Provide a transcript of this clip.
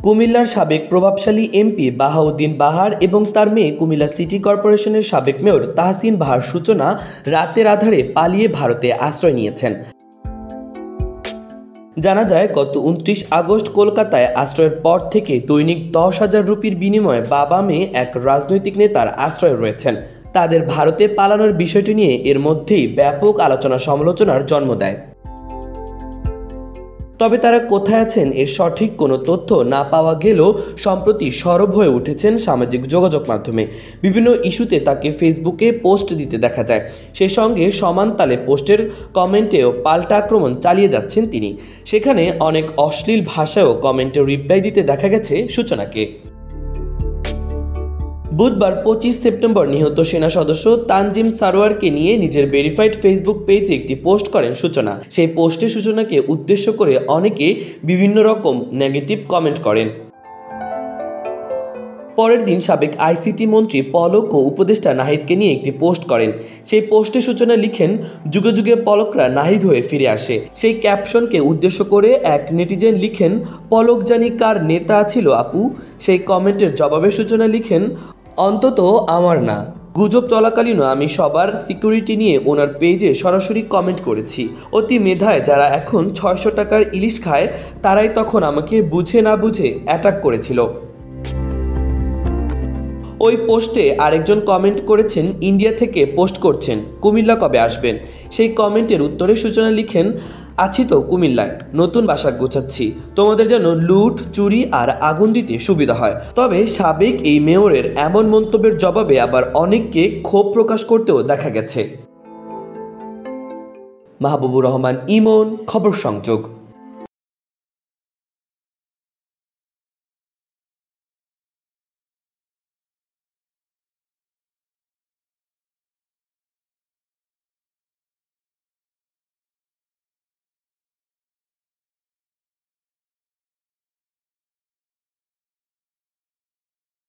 কুমিল্লার সাবেক প্রভাবশালী এমপি বাহাউদ্দিন বাহার এবং তার মেয়ে কুমিল্লা সিটি কর্পোরেশনের সাবেক মেয়র তাহসিন বাহার সূচনা রাতের আঁধারে পালিয়ে ভারতে আশ্রয় নিয়েছেন। জানা যায়, গত 29 আগস্ট কলকাতায় আশ্রয়ের পর থেকে দৈনিক 10,000 রুপির বিনিময়ে বাবা মেয়ে এক রাজনৈতিক নেতার আশ্রয় রয়েছেন। তাদের ভারতে পালানোর বিষয়টি নিয়ে এর মধ্যেই ব্যাপক আলোচনা সমালোচনার জন্ম দেয়। তবে তারা কোথায় আছেন এর সঠিক কোনো তথ্য না পাওয়া গেলেও সম্প্রতি সরব হয়ে উঠেছেন সামাজিক যোগাযোগ মাধ্যমে। বিভিন্ন ইস্যুতে তাকে ফেসবুকে পোস্ট দিতে দেখা যায়। সেই সঙ্গে সমান তালে পোস্টের কমেন্টেও পাল্টা আক্রমণ চালিয়ে যাচ্ছেন তিনি। সেখানে অনেক অশ্লীল ভাষায়ও কমেন্টে রিপ্লাই দিতে দেখা গেছে সূচনাকে। বুধবার 25 সেপ্টেম্বর নিহত সেনা সদস্য তানজিম সারোয়ারকে নিয়ে নিজের ভেরিফাইড ফেসবুক পেজে একটি পোস্ট করেন সূচনা। সেই পোস্টে সূচনাকে উদ্দেশ্য করে অনেকে বিভিন্ন রকম নেগেটিভ কমেন্ট করেন। পরের দিন সাবেক আইসিটি মন্ত্রী পলক ও উপদেষ্টা নাহিদকে নিয়ে একটি পোস্ট করেন। সেই পোস্টে সূচনা লিখেন, যুগে যুগে পলকরা নাহিদ হয়ে ফিরে আসে। সেই ক্যাপশনকে উদ্দেশ্য করে এক নেটিজেন লিখেন, পলক জানি কার নেতা ছিল আপু। সেই কমেন্টের জবাবে সূচনা লিখেন, অন্তত আমার না। গুজব চলাকালীনও আমি সবার সিকিউরিটি নিয়ে ওনার পেজে সরাসরি কমেন্ট করেছি। অতি মেধায় যারা এখন 600 টাকার ইলিশ খায় তারাই তখন আমাকে বুঝে না বুঝে অ্যাটাক করেছিল। ওই পোস্টে আরেকজন কমেন্ট করেছেন, ইন্ডিয়া থেকে পোস্ট করছেন, কুমিল্লা কবে আসবেন? সেই কমেন্টের উত্তরে সূচনা লিখেন, আছি তো কুমিল্লায়, নতুন বাসা গোছাচ্ছি, তোমাদের যেন লুট চুরি আর আগুন দিতে সুবিধা হয়। তবে সাবেক এই মেয়রের এমন মন্তব্যের জবাবে আবার অনেককে ক্ষোভ প্রকাশ করতেও দেখা গেছে। মাহবুবুর রহমান ইমন, খবর সংযোগ।